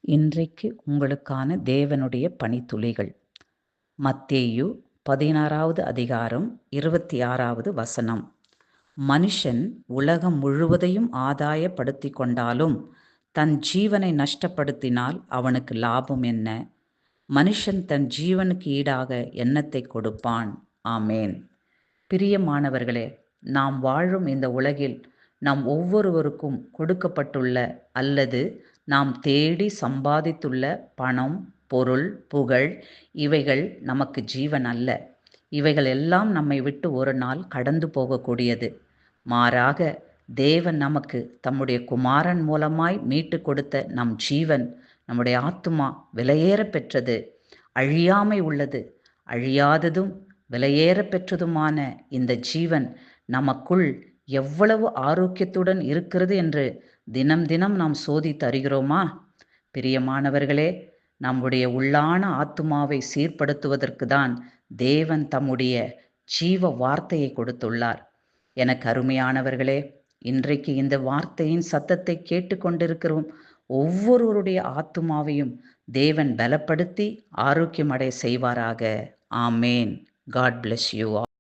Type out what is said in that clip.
இன்றைக்கு உங்களுக்கான தேவனுடைய பணித்துளிகள். மத்தேயு 16வது அதிகாரம் 26வது வசனம். மனுஷன் உலகம் முழுவதையும் ஆதாயப்படுத்திக் கொண்டாலும் தன் ஜீவனை நஷ்டப்படுத்தினால் அவனுக்கு லாபம் என்ன? மனுஷன் தன் ஜீவனுக்கு ஈடாக என்னத்தை கொடுப்பான்? ஆமேன். பிரியமானவர்களே, நாம் வாழும் இந்த உலகில் நாம் ஒவ்வொருவருக்கும் கொடுக்கப்பட்டுள்ள அல்லது நாம் தேடி சம்பாதித்துள்ள பணம், பொருள், புகழ் இவைகள் நமக்கு ஜீவன் அல்ல. இவைகள் எல்லாம் நம்மை விட்டு ஒரு நாள் கடந்து போகக்கூடியது. மாறாக தேவன் நமக்கு தம்முடைய குமாரன் மூலமாய் மீட்டு கொடுத்த நம் ஜீவன், நம்முடைய ஆத்துமா விலையேற பெற்றது, அழியாமை உள்ளது. அழியாததும் விலையேற பெற்றதுமான இந்த ஜீவன் நமக்குள் எவ்வளவு ஆரோக்கியத்துடன் இருக்கிறது என்று தினம் தினம் நாம் சோதித்து அறிகிறோமா? பிரியமானவர்களே, நம்முடைய உள்ளான ஆத்துமாவை சீர்படுத்துவதற்கு தான் தேவன் தம்முடைய ஜீவ வார்த்தையை கொடுத்துள்ளார். எனக்கு அருமையானவர்களே, இன்றைக்கு இந்த வார்த்தையின் சத்தத்தை கேட்டுக்கொண்டிருக்கிறோம் ஒவ்வொருவருடைய ஆத்துமாவையும் தேவன் பலப்படுத்தி ஆரோக்கியம் அடைய செய்வாராக. ஆமேன். God bless you all.